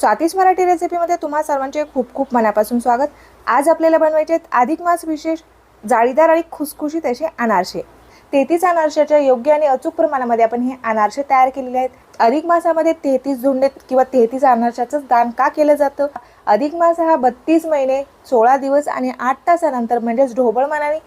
स्वातीच मराठी रेसिपीमध्ये तुम्हा सर्वांचे खूप खूप मनापासून स्वागत। आज आपल्याला बनवायचे आहेत अधिक मास विशेष जाळीदार आणि खुसखुशीत असे अनारसे। 33 अनारशाच्या योग्य आणि अचूक प्रमाणामध्ये आपण हे अनारसे तयार केलेले आहेत। अधिक मासामध्ये 33 झुंडे किंवा 33 अनारशाचं दान का केलं जातं? अधिक मास हा 32 महिने 16 दिवस आणि 8 तासानंतर म्हणजेच ढोबळ मानाने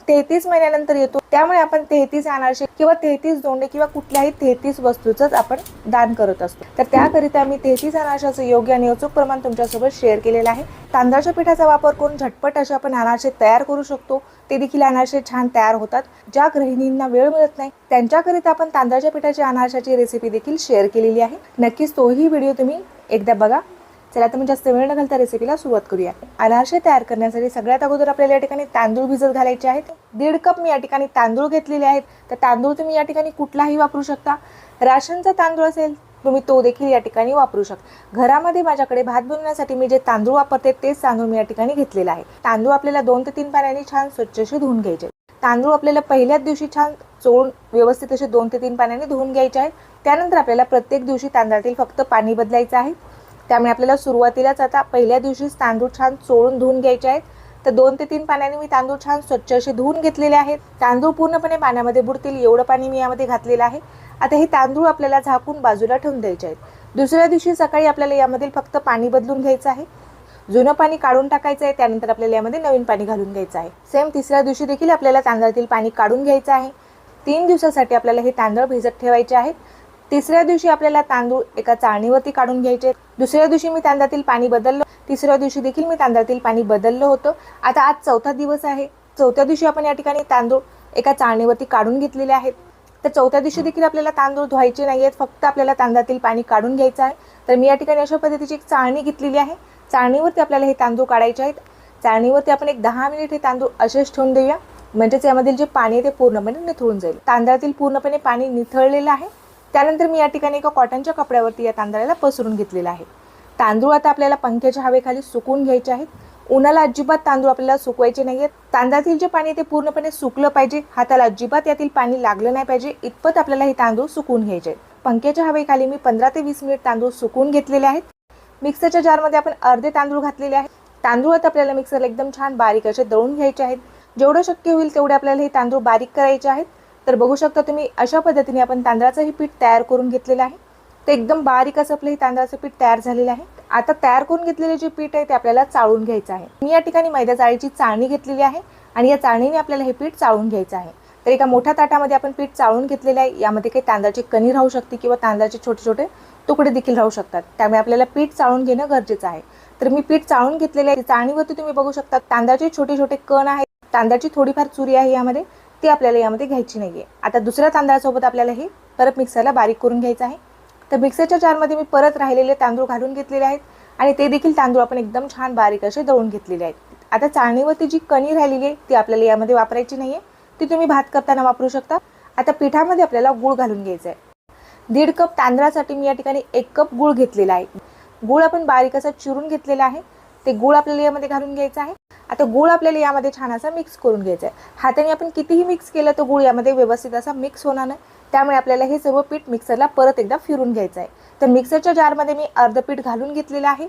33 महिन्यानंतर येतो। त्यामुळे आपण 33 अनारसे किंवा 33 दोंडे किंवा कुठल्याही 33 वस्तूचंच आपण दान करत असतो। तर त्याकरिता मी 33 अनारशाचं योग्य आणि अचूक प्रमाण तुमच्यासोबत शेअर केलेलं आहे। तांदळाच्या पिठाचा वापर करून झटपट असे आपण अनारसे तयार करू शकतो। ते देखील अनारसे छान तयार होतात। ज्या गृहिणींना वेळ मिळत नाही त्यांच्याकरिता आपण तांदळाच्या पिठाच्या अनारशाची रेसिपी देखील शेअर केलेली आहे। नक्कीच तोही व्हिडिओ तुम्ही एकदा बघा। चला तर जास्त वेळ न घालता रेसिपीला सुरुवात करूया। अनारसे तयार करण्यासाठी सगळ्यात अगोदर आपल्याला या ठिकाणी तांदूळ भिजत घालायचे आहेत। 1.5 कप मी या ठिकाणी तांदूळ घेतलेले आहेत। तर तांदूळ तुम्ही या ठिकाणी कुठलाही वापरू शकता। राशनचा तांदूळ असेल तुम्ही तो देखील या ठिकाणी वापरू शकता। घरामध्ये माझ्याकडे भात बनवण्यासाठी मी जे तांदूळ वापरते तेच तांदूळ मी या ठिकाणी घेतलेला आहे। तांदूळ आपल्याला 2 ते 3 पाण्याने छान स्वच्छ असे धुवून घ्यायचे। तांदूळ आपल्याला पहिल्याच दिवशी छान चोळून व्यवस्थित असे 2 ते 3 पाण्याने धुवून घ्यायचे आहेत। त्यानंतर आपल्याला प्रत्येक दिवशी तांदळातील फक्त पाणी बदलायचं आहे। त्यामुळे आपल्याला सुरुवातीलाच आता पहिल्या दिवशीच तांदूळ छान चोळून धुवून घ्यायचे आहेत। तर 2 ते 3 पाण्याने मी तांदूळ छान स्वच्छ असे धुवून घेतलेले आहेत। तांदूळ पूर्णपणे पाण्यामध्ये बुडतील एवढं पाणी मी यामध्ये घातलेलं आहे। आता हे तांदूळ आपल्याला झाकून बाजूला ठेवून द्यायचे आहेत। दुसऱ्या दिवशी सकाळी आपल्याला यामधील फक्त पाणी बदलून घ्यायचं आहे। जुनं पाणी काढून टाकायचं आहे। त्यानंतर आपल्याला यामध्ये नवीन पाणी घालून घ्यायचं आहे। सेम तिसऱ्या दिवशी देखील आपल्याला तांदळातील पाणी काढून घ्यायचं आहे। 3 दिवसासाठी आपल्याला हे तांदूळ भिजत ठेवायचे आहेत। तिसऱ्या दिवशी आपल्याला तांदूळ एका चाळणीवरती काढून घ्यायचे। दुसऱ्या दिवशी मी तांदळातील पाणी बदललं। तिसऱ्या दिवशी देखील मी तांदळातील पाणी बदललं होतं। आता आज चौथा दिवस आहे। चौथ्या दिवशी आपण या ठिकाणी तांदूळ एका चाळणीवरती काढून घेतलेले आहेत। तर चौथ्या दिवशी देखील आपल्याला तांदूळ धुवायचे नाही आहेत, फक्त आपल्याला तांदळातील पाणी काढून घ्यायचं आहे। तर मी या ठिकाणी अशा पद्धतीची एक चाळणी घेतलेली आहे। चाळणीवरती आपल्याला हे तांदूळ काढायचे आहेत। चाळणीवरती आपण एक 10 मिनिट हे तांदूळ असेच ठेवून देऊया, म्हणजेच यामधील जे पाणी आहे ते पूर्णपणे निथळून जाईल। तांदळातील पूर्णपणे पाणी निथळलेलं आहे। त्यानंतर मी या ठिकाणी एका कॉटनच्या कपड्यावरती या तांदळाला पसरून घेतलेला आहे। तांदूळ आता आपल्याला पंख्याच्या हवेखाली सुकवून घ्यायचे आहेत। उन्हाला अजिबात तांदूळ आपल्याला सुकवायचे नाहीयेत। तांदळातील जे पाणी ते पूर्णपणे सुकलं पाहिजे। हाताला अजिबात यातील पाणी लागलं नाही पाहिजे इतपत आपल्याला हे तांदूळ सुकवून घ्यायचे आहेत। पंख्याच्या हवेखाली मी 15 ते 20 मिनिट तांदूळ सुकवून घेतलेले आहेत। मिक्सरच्या जारमध्ये आपण अर्धे तांदूळ घातलेले आहेत। तांदूळ आता आपल्याला मिक्सरला एकदम छान बारीक असे दळून घ्यायचे आहेत। जेवढं शक्य होईल तेवढे आपल्याला हे तांदूळ बारीक करायचे आहेत। तर बघू शकता तुम्ही अशा पद्धतीने आपण तांदळाचं हे पीठ तयार करून घेतलेलं आहे। ते एकदम बारीक असं आपलं हे तांदळाचं पीठ तयार झालेलं आहे। आता तयार करून घेतलेले जे पीठ आहे ते आपल्याला चाळून घ्यायचं आहे। मी या ठिकाणी मैदा चाळीची चाळणी घेतलेली आहे आणि या चाळणीने आपल्याला हे पीठ चाळून घ्यायचं आहे। तर एका मोठ्या ताटामध्ये आपण पीठ चाळून घेतलेलं आहे। यामध्ये काही तांदळाची कणी राहू शकते किंवा तांदळाचे छोटे छोटे तुकडे देखील राहू शकतात। त्यामुळे आपल्याला पीठ चाळून घेणं गरजेचं आहे। तर मी पीठ चाळून घेतलेलं आहे। चाळणीवरती तुम्ही बघू शकता तांदळाचे छोटे छोटे कण आहेत। तांदळाची थोडीफार चुरी आहे यामध्ये, ती आपल्याला यामध्ये घ्यायची नाहीये। आता दुसऱ्या तांदळासोबत आपल्याला हे परत मिक्सरला बारीक करून घ्यायचं आहे। तर मिक्सरच्या जारमध्ये मी परत राहिलेले तांदूळ घालून घेतलेले आहेत आणि ते देखील तांदूळ आपण एकदम छान बारीक असे दळून घेतलेले आहेत। आता चाळणीवरती जी कणी राहिलेली आहे ती आपल्याला यामध्ये वापरायची नाहीये, ती तुम्ही भात करताना वापरू शकता। आता पिठामध्ये आपल्याला गूळ घालून घ्यायचा आहे। 1.5 कप तांदळासाठी मी या ठिकाणी 1 कप गूळ घेतलेला आहे। गूळ आपण बारीक असा चिरून घेतलेला आहे। ते गूळ आपल्याला यामध्ये घालून घ्यायचं आहे। आता गूळ आपल्याला यामध्ये छान असा मिक्स करून घ्यायचा आहे। हाताने आपण कितीही मिक्स केलं तर गूळ यामध्ये व्यवस्थित असा मिक्स होणार नाही। त्यामुळे आपल्याला हे सर्व पीठ मिक्सरला परत एकदा फिरून घ्यायचं आहे। तर मिक्सरच्या जारमध्ये मी अर्ध पीठ घालून घेतलेलं आहे।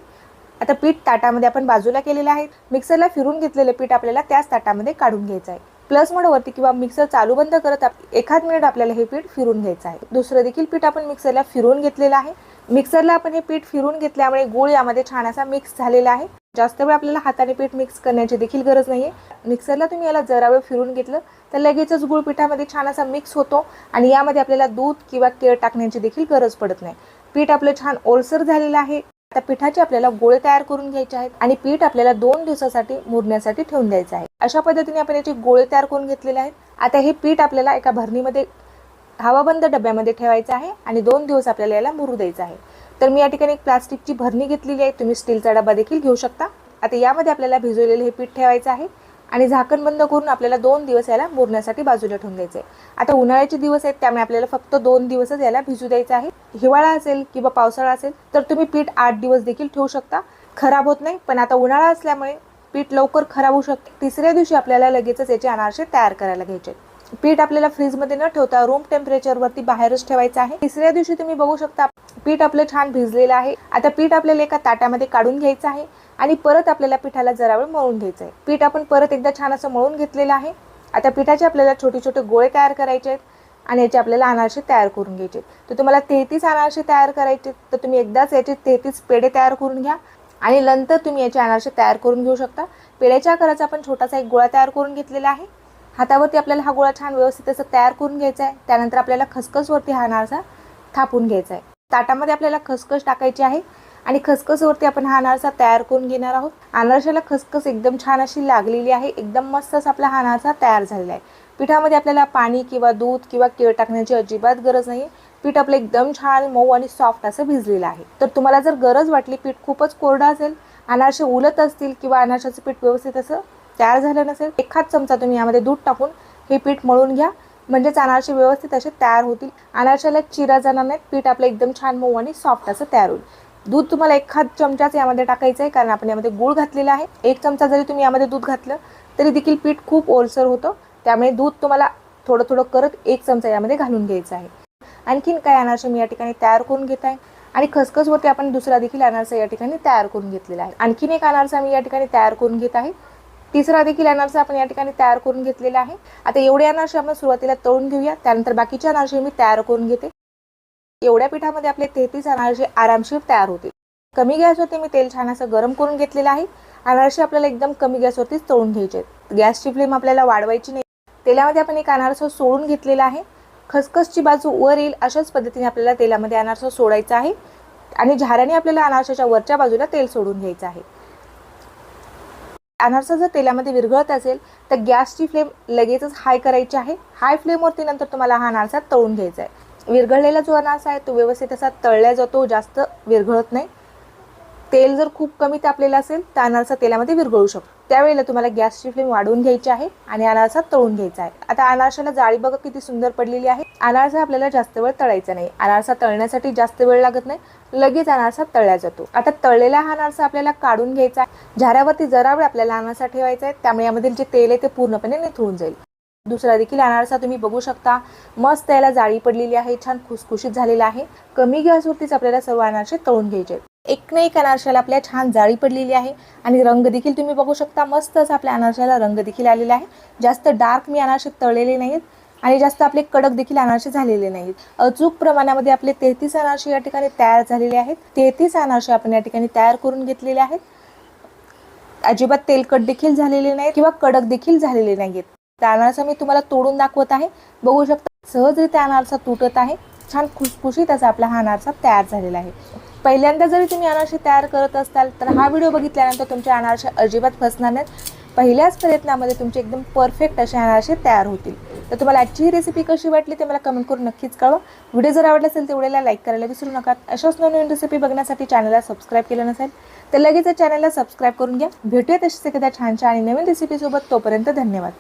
आता पीठ ताटामध्ये आपण बाजूला केलेलं आहे। मिक्सरला फिरून घेतलेले पीठ आपल्याला त्याच ताटामध्ये काढून घ्यायचं आहे। प्लस मोडवरती किंवा मिक्सर चालू बंद करत 1 मिनिट आपल्याला हे पीठ फिरून घ्यायचं आहे। दुसरं देखील पीठ आपण मिक्सरला फिरून घेतलेलं आहे। मिक्सरला आपण हे पीठ फिरून घेतल्यामुळे गूळ यामध्ये छान असा मिक्स झालेला आहे। जास्त वेळ आपल्याला हाताने पीठ मिक्स करण्याची देखील गरज नाहीये। मिक्सरला तुम्ही याला जरा वेळ फिरून घेतलं तर लगेचच गूळ पिठामध्ये छान असा मिक्स होतो आणि यामध्ये आपल्याला दूध किंवा केळ टाकण्याची देखील गरज पडत नाही। पीठ आपलं छान ओलसर झालेलं आहे। आता पिठाचे आपल्याला गोळे तयार करून घ्यायचे आहेत आणि पीठ आपल्याला 2 दिवसासाठी मुरण्यासाठी ठेवून द्यायचं आहे। अशा पद्धतीने आपण याचे गोळे तयार करून घेतलेले आहेत। आता हे पीठ आपल्याला एका भरणीमध्ये हवाबंद डब्यामध्ये ठेवायचं आहे आणि 2 दिवस आपल्याला याला मुरू द्यायचं आहे। तर मी या ठिकाणी एक प्लास्टिकची भरणी घेतलेली आहे। तुम्ही स्टीलचा डबा देखील घेऊ शकता। आता यामध्ये आपल्याला भिजवलेले हे पीठ ठेवायचं आहे आणि झाकण बंद करून आपल्याला 2 दिवस याला मुरण्यासाठी बाजूला ठेवून द्यायचे आहे। आता उन्हाळ्याचे दिवस आहेत त्यामुळे आपल्याला फक्त 2 दिवसच याला भिजू द्यायचं आहे। हिवाळा असेल किंवा पावसाळा असेल तर तुम्ही पीठ 8 दिवस देखील ठेवू शकता, खराब होत नाही। पण आता उन्हाळा असल्यामुळे पीठ लवकर खराब होऊ शकते। तिसऱ्या दिवशी आपल्याला लगेचच याचे अनारसे तयार करायला घ्यायचे। पीठ आपल्याला फ्रीजमध्ये न ठेवता रूम टेम्परेचरवरती बाहेरच ठेवायचं आहे। तिसऱ्या दिवशी तुम्ही बघू शकता पीठ आपलं छान भिजलेलं आहे. आता पीठ आपल्याला एका ताटामध्ये काढून घ्यायचं आहे आणि परत आपल्याला पिठाला जरा वेळ मळून घ्यायचं आहे. पीठ आपण परत एकदा छान असं मळून घेतलेलं आहे. आता पिठाचे आपल्याला छोटे छोटे गोळे तयार करायचे आहेत आणि याचे आपल्याला अनारसे तयार करून घ्यायचे. तर तुम्हाला 33 अनारसे तयार करायचे तर तुम्ही एकदाच याचे 33 पेढे तयार करून घ्या आणि नंतर तुम्ही याचे अनारसे तयार करून घेऊ शकता. पेढ्याच्या आकाराचा आपण छोटासा एक गोळा तयार करून घेतलेला आहे. हातावरती आपल्याला हा गोळा छान व्यवस्थित असं तयार करून घ्यायचा आहे. त्यानंतर आपल्याला खसखसवरती हा अनारसा थापून घ्यायचा आहे. ताटामध्ये आपल्याला खसखस टाकायची आहे आणि खसखसवरती आपण हा अनारसा तयार करून घेणार आहोत. अनारशाला खसखस एकदम छान अशी लागलेली आहे. एकदम मस्त असा आपला हा अनारसा तयार झालेला आहे. पिठामध्ये आपल्याला पाणी किंवा दूध किंवा केळ टाकण्याची अजिबात गरज नाही. पीठ आपलं एकदम छान मऊ आणि सॉफ्ट असं भिजलेलं आहे. तर तुम्हाला जर गरज वाटली पीठ खूपच कोरडं असेल, अनारसे उलट असतील किंवा अनारशाचं पीठ व्यवस्थित असं तयार झालं नसेल, एखाद चमचा तुम्ही यामध्ये दूध टाकून हे पीठ मळून घ्या. म्हणजेच अनारसे व्यवस्थित असे तयार होतील. अनारशाला चिरा जाणार नाहीत. पीठ आपलं एकदम छान मऊ आणि सॉफ्ट असं तयार होईल. दूध तुम्हाला एखाद चमचाच यामध्ये टाकायचं आहे कारण आपण यामध्ये गूळ घातलेला आहे. एक चमचा जरी तुम्ही यामध्ये दूध घातलं तरी देखील पीठ खूप ओलसर होतं. त्यामुळे दूध तुम्हाला थोडं थोडं करत एक चमचा यामध्ये घालून घ्यायचं आहे. आणखीन काय अनारसे मी या ठिकाणी तयार करून घेत आहे आणि खसखसवरती आपण दुसरा देखील अनारसा या ठिकाणी तयार करून घेतलेला आहे. आणखीन एक अनारसा मी या ठिकाणी तयार करून घेत आहे. तिसरा देखील अनारसा आपण या ठिकाणी तयार करून घेतलेला आहे. आता एवढे अनारसे आपण सुरुवातीला तळून घेऊया, त्यानंतर बाकीचे अनारसे मी तयार करून घेते. एवढ्या पिठामध्ये आपले 33 अनारसे आरामशीर तयार होते. कमी गॅसवरती मी तेल छान असं गरम करून घेतलेलं आहे. अनारसे आपल्याला एकदम कमी गॅसवरतीच तळून घ्यायचे आहेत. गॅसची फ्लेम आपल्याला वाढवायची नाही. तेलामध्ये आपण एक अनारसा सोडून घेतलेला आहे. खसखसची बाजू वर येईल अशाच पद्धतीने आपल्याला तेलामध्ये अनारसा सोडायचा आहे आणि झाऱ्याने आपल्याला अनारशाच्या वरच्या बाजूला तेल सोडून घ्यायचं आहे. अनारसा जर तेलामध्ये विरघळत असेल तर गॅसची फ्लेम लगेचच हाय करायची आहे. हाय फ्लेमवरती नंतर तुम्हाला हा अनारसा तळून घ्यायचा आहे. विरघळलेला जो अनारसा आहे तो व्यवस्थित असा तळला जातो, जास्त विरघळत नाही. तेल जर खूप कमी तापलेलं असेल तर अनारसा तेलामध्ये विरघळू शकतो. त्यावेळेला तुम्हाला गॅसची फ्लेम वाढवून घ्यायची आहे आणि अनारसा तळून घ्यायचा आहे. आता अनारशाला जाळी बघा किती सुंदर पडलेली आहे. अनारसा आपल्याला जास्त वेळ तळायचा नाही. अनारसा तळण्यासाठी जास्त वेळ लागत नाही, लगेच अनारसा तळला जातो. आता तळलेला हा अनारसा आपल्याला काढून घ्यायचा आहे. झाऱ्यावरती जरा वेळ आपल्याला अनारसा ठेवायचा आहे, त्यामुळे यामधील जे तेल आहे ते पूर्णपणे निथळून जाईल. दुसरा देखील अनारसा तुम्ही बघू शकता, मस्त याला जाळी पडलेली आहे, छान खुसखुशीत झालेला आहे. कमी गॅसवरतीच आपल्याला सर्व अनारसे तळून घ्यायचे आहेत. एक ना एक अनारशाला आपल्या छान जाळी पडलेली आहे आणि रंग देखील तुम्ही बघू शकता, मस्त असा आपल्या अनारशाला रंग देखील आलेला आहे. जास्त डार्क मी अनारसे तळलेले नाहीत आणि जास्त आपले कडक देखील अनारसे झालेले नाहीत. अचूक प्रमाणामध्ये आपले 33 अनारसे या ठिकाणी तयार झालेले आहेत. 33 अनारसे आपण या ठिकाणी तयार करून घेतलेले आहेत. अजिबात तेलकट देखील झालेले नाहीत किंवा कडक देखील झालेले नाहीत. त्या अनारसा मी तुम्हाला तोडून दाखवत आहे. बघू शकता सहजरित्या अनारसा तुटत आहे. छान खुसखुशीत असा आपला हा अनारसा तयार झालेला आहे. पहिल्यांदा जरी तुम्ही अनारसे तयार करत असाल तर हा व्हिडिओ बघितल्यानंतर तुमचे अनारसे अजिबात फसणार नाहीत. पहिल्याच प्रयत्नामध्ये तुमचे एकदम परफेक्ट असे अनारसे तयार होतील. तर तुम्हाला आजची ही रेसिपी कशी वाटली ते मला कमेंट करून नक्कीच कळवा. व्हिडिओ जर आवडला असेल तर व्हिडिओला लाईक करायला विसरू नका. अशाच नवीन रेसिपी बघण्यासाठी चॅनलला सबस्क्राईब केलं नसेल तर लगेच चॅनलला सबस्क्राईब करून घ्या. भेटूया तशीच एखाद्या छानशा आणि नवीन रेसिपीसोबत. तोपर्यंत धन्यवाद.